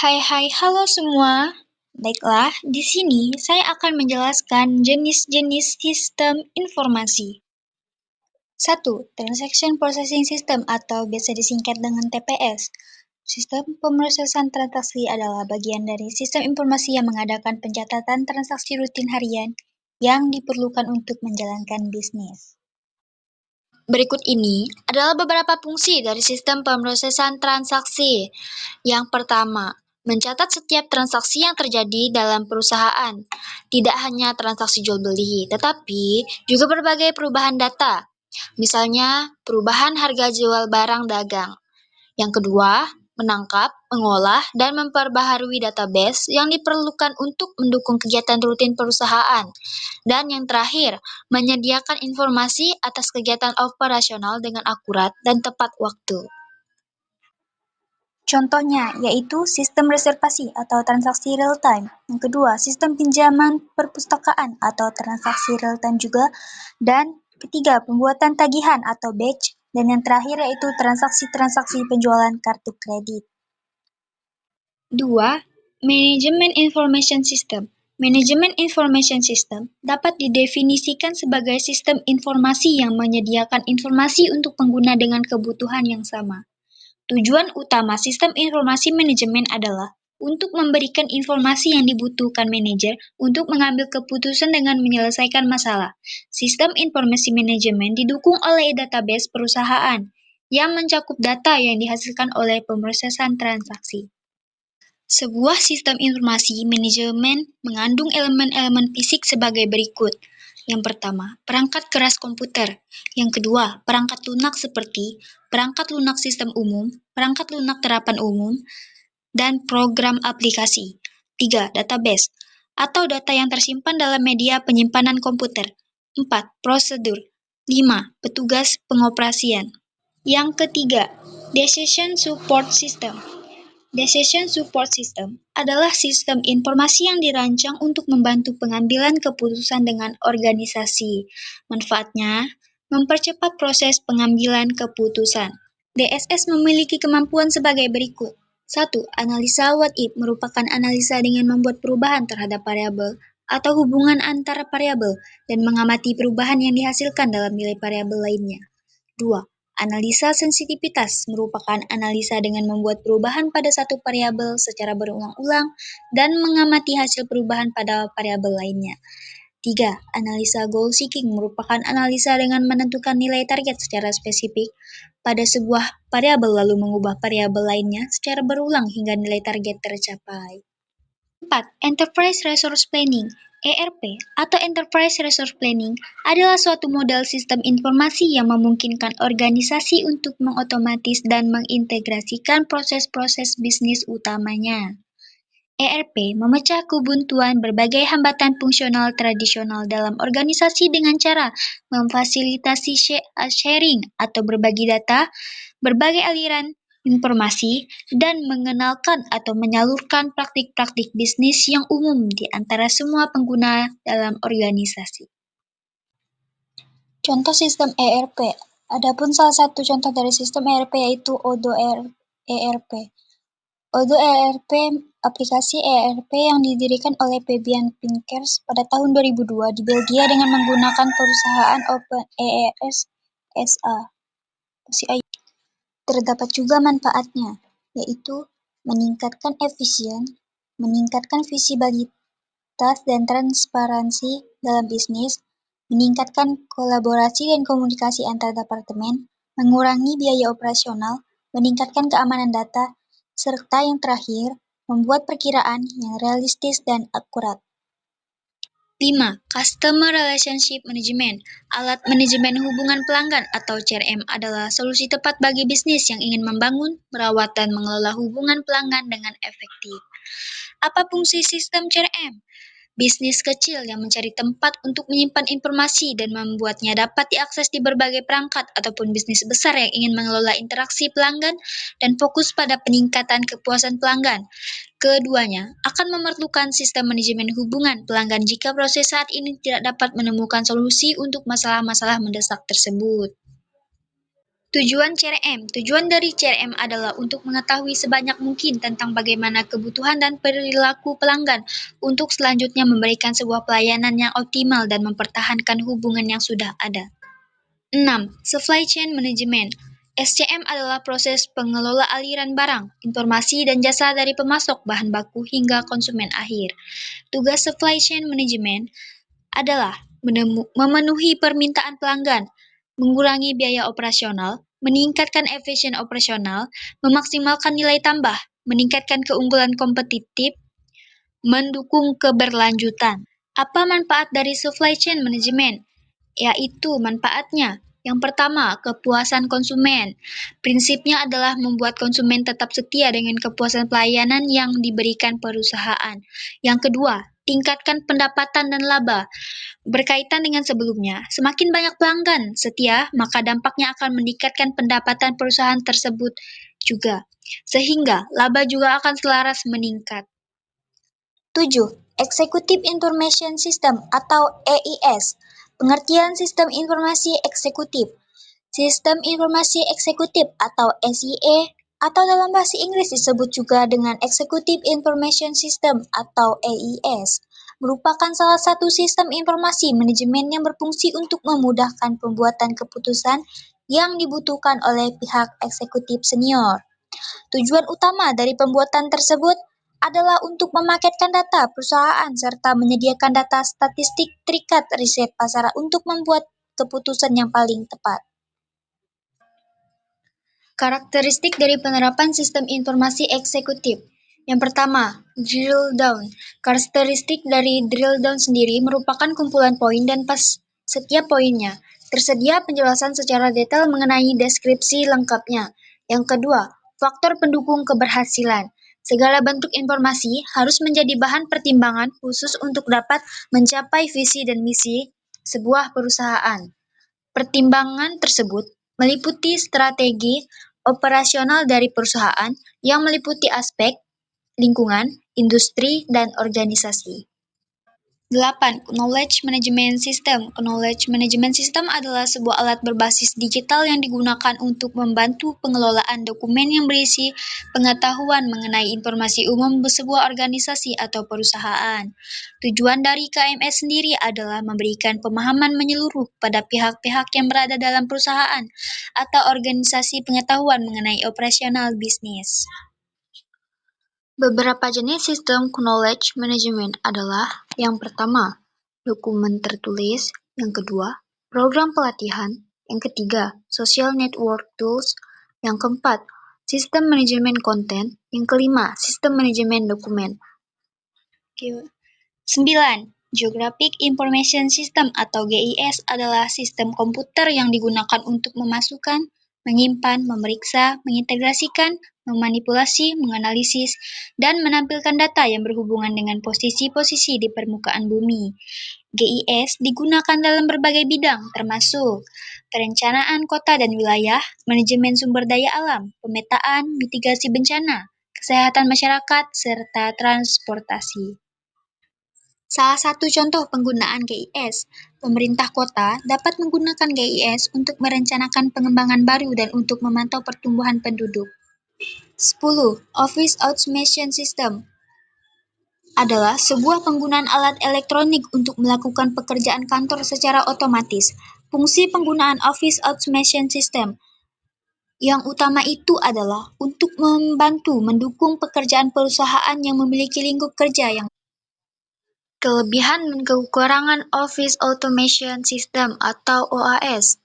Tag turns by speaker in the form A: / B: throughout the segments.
A: Hai, halo semua. Baiklah, di sini saya akan menjelaskan jenis-jenis sistem informasi. 1. Transaction Processing System atau biasa disingkat dengan TPS. Sistem pemrosesan transaksi adalah bagian dari sistem informasi yang mengadakan pencatatan transaksi rutin harian yang diperlukan untuk menjalankan bisnis. Berikut ini adalah beberapa fungsi dari sistem pemrosesan transaksi. Yang pertama, mencatat setiap transaksi yang terjadi dalam perusahaan. Tidak hanya transaksi jual beli, tetapi juga berbagai perubahan data. Misalnya, perubahan harga jual barang dagang. Yang kedua, menangkap, mengolah, dan memperbaharui database yang diperlukan untuk mendukung kegiatan rutin perusahaan. Dan yang terakhir, menyediakan informasi atas kegiatan operasional dengan akurat dan tepat waktu. Contohnya yaitu sistem reservasi atau transaksi real-time. Yang kedua, sistem pinjaman perpustakaan atau transaksi real-time juga. Dan ketiga, pembuatan tagihan atau batch. Dan yang terakhir yaitu transaksi-transaksi penjualan kartu kredit. 2. Manajemen Information System. Manajemen Information System dapat didefinisikan sebagai sistem informasi yang menyediakan informasi untuk pengguna dengan kebutuhan yang sama. Tujuan utama sistem informasi manajemen adalah untuk memberikan informasi yang dibutuhkan manajer untuk mengambil keputusan dengan menyelesaikan masalah. Sistem informasi manajemen didukung oleh database perusahaan yang mencakup data yang dihasilkan oleh pemrosesan transaksi. Sebuah sistem informasi manajemen mengandung elemen-elemen fisik sebagai berikut. Yang pertama, perangkat keras komputer. Yang kedua, perangkat lunak seperti perangkat lunak sistem umum, perangkat lunak terapan umum, dan program aplikasi. 3. Database, atau data yang tersimpan dalam media penyimpanan komputer. 4. Prosedur. 5. Petugas pengoperasian. Yang ketiga, Decision Support System. Decision Support System adalah sistem informasi yang dirancang untuk membantu pengambilan keputusan dengan organisasi. Manfaatnya, mempercepat proses pengambilan keputusan. DSS memiliki kemampuan sebagai berikut. 1. Analisa what if merupakan analisa dengan membuat perubahan terhadap variabel atau hubungan antara variabel dan mengamati perubahan yang dihasilkan dalam nilai variabel lainnya. 2. Analisa sensitivitas merupakan analisa dengan membuat perubahan pada satu variabel secara berulang-ulang dan mengamati hasil perubahan pada variabel lainnya. 3. Analisa goal seeking merupakan analisa dengan menentukan nilai target secara spesifik pada sebuah variabel lalu mengubah variabel lainnya secara berulang hingga nilai target tercapai. 4. Enterprise Resource Planning (ERP) atau Enterprise Resource Planning adalah suatu model sistem informasi yang memungkinkan organisasi untuk mengotomatis dan mengintegrasikan proses-proses bisnis utamanya. ERP memecah kebuntuan berbagai hambatan fungsional tradisional dalam organisasi dengan cara memfasilitasi sharing atau berbagi data, berbagai aliran informasi, dan mengenalkan atau menyalurkan praktik-praktik bisnis yang umum di antara semua pengguna dalam organisasi. Contoh sistem ERP. Adapun salah satu contoh dari sistem ERP yaitu Odoo ERP. Odoo ERP, aplikasi ERP yang didirikan oleh Fabian Pinkers pada tahun 2002 di Belgia dengan menggunakan perusahaan OpenAIS SA. Terdapat juga manfaatnya, yaitu meningkatkan meningkatkan visibilitas dan transparansi dalam bisnis, meningkatkan kolaborasi dan komunikasi antar departemen, mengurangi biaya operasional, meningkatkan keamanan data, serta yang terakhir, membuat perkiraan yang realistis dan akurat. 5. Customer Relationship Management. Alat manajemen hubungan pelanggan atau CRM adalah solusi tepat bagi bisnis yang ingin membangun, merawat, dan mengelola hubungan pelanggan dengan efektif. Apa fungsi sistem CRM? Bisnis kecil yang mencari tempat untuk menyimpan informasi dan membuatnya dapat diakses di berbagai perangkat, ataupun bisnis besar yang ingin mengelola interaksi pelanggan dan fokus pada peningkatan kepuasan pelanggan. Keduanya akan memerlukan sistem manajemen hubungan pelanggan jika proses saat ini tidak dapat menemukan solusi untuk masalah-masalah mendesak tersebut. Tujuan CRM. Tujuan dari CRM adalah untuk mengetahui sebanyak mungkin tentang bagaimana kebutuhan dan perilaku pelanggan untuk selanjutnya memberikan sebuah pelayanan yang optimal dan mempertahankan hubungan yang sudah ada. 6. Supply Chain Management. SCM adalah proses pengelola aliran barang, informasi, dan jasa dari pemasok bahan baku hingga konsumen akhir. Tugas Supply Chain Management adalah memenuhi permintaan pelanggan, mengurangi biaya operasional, meningkatkan efisien operasional, memaksimalkan nilai tambah, meningkatkan keunggulan kompetitif, mendukung keberlanjutan. Apa manfaat dari supply chain management? Yaitu manfaatnya. Yang pertama, kepuasan konsumen. Prinsipnya adalah membuat konsumen tetap setia dengan kepuasan pelayanan yang diberikan perusahaan. Yang kedua, tingkatkan pendapatan dan laba. Berkaitan dengan sebelumnya, semakin banyak pelanggan setia, maka dampaknya akan meningkatkan pendapatan perusahaan tersebut juga, sehingga laba juga akan selaras meningkat. 7. Executive Information System atau EIS. Pengertian Sistem Informasi Eksekutif. Sistem Informasi Eksekutif atau SIE atau dalam bahasa Inggris disebut juga dengan Executive Information System atau EIS, merupakan salah satu sistem informasi manajemen yang berfungsi untuk memudahkan pembuatan keputusan yang dibutuhkan oleh pihak eksekutif senior. Tujuan utama dari pembuatan tersebut adalah untuk memaketkan data perusahaan serta menyediakan data statistik terikat riset pasar untuk membuat keputusan yang paling tepat. Karakteristik dari penerapan sistem informasi eksekutif. Yang pertama, drill down. Karakteristik dari drill down sendiri merupakan kumpulan poin dan pas setiap poinnya. Tersedia penjelasan secara detail mengenai deskripsi lengkapnya. Yang kedua, faktor pendukung keberhasilan. Segala bentuk informasi harus menjadi bahan pertimbangan khusus untuk dapat mencapai visi dan misi sebuah perusahaan. Pertimbangan tersebut meliputi strategi operasional dari perusahaan yang meliputi aspek lingkungan, industri, dan organisasi. 8. Knowledge Management System. Knowledge Management System adalah sebuah alat berbasis digital yang digunakan untuk membantu pengelolaan dokumen yang berisi pengetahuan mengenai informasi umum sebuah organisasi atau perusahaan. Tujuan dari KMS sendiri adalah memberikan pemahaman menyeluruh pada pihak-pihak yang berada dalam perusahaan atau organisasi pengetahuan mengenai operasional bisnis. Beberapa jenis sistem knowledge management adalah: yang pertama, dokumen tertulis; yang kedua, program pelatihan; yang ketiga, social network tools; yang keempat, sistem manajemen konten; yang kelima, sistem manajemen dokumen. 9. Geographic Information System atau GIS adalah sistem komputer yang digunakan untuk memasukkan, menyimpan, memeriksa, mengintegrasikan, memanipulasi, menganalisis, dan menampilkan data yang berhubungan dengan posisi-posisi di permukaan bumi. GIS digunakan dalam berbagai bidang, termasuk perencanaan kota dan wilayah, manajemen sumber daya alam, pemetaan, mitigasi bencana, kesehatan masyarakat, serta transportasi. Salah satu contoh penggunaan GIS, pemerintah kota dapat menggunakan GIS untuk merencanakan pengembangan baru dan untuk memantau pertumbuhan penduduk. 10. Office Automation System adalah sebuah penggunaan alat elektronik untuk melakukan pekerjaan kantor secara otomatis. Fungsi penggunaan Office Automation System yang utama itu adalah untuk membantu mendukung pekerjaan perusahaan yang memiliki lingkup kerja yang. Kelebihan dan kekurangan Office Automation System atau OAS.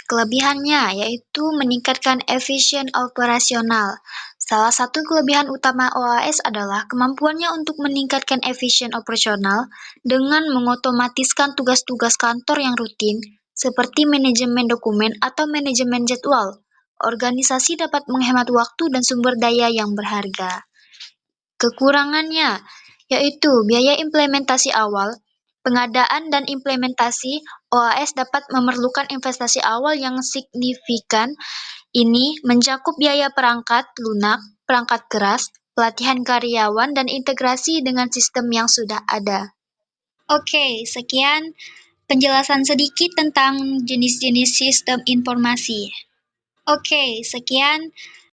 A: Kelebihannya yaitu meningkatkan efisien operasional. Salah satu kelebihan utama OAS adalah kemampuannya untuk meningkatkan efisien operasional dengan mengotomatiskan tugas-tugas kantor yang rutin, seperti manajemen dokumen atau manajemen jadwal. Organisasi dapat menghemat waktu dan sumber daya yang berharga. Kekurangannya yaitu biaya implementasi awal. Pengadaan dan implementasi OAS dapat memerlukan investasi awal yang signifikan. Ini mencakup biaya perangkat lunak, perangkat keras, pelatihan karyawan, dan integrasi dengan sistem yang sudah ada. Oke, sekian penjelasan sedikit tentang jenis-jenis sistem informasi. Oke, sekian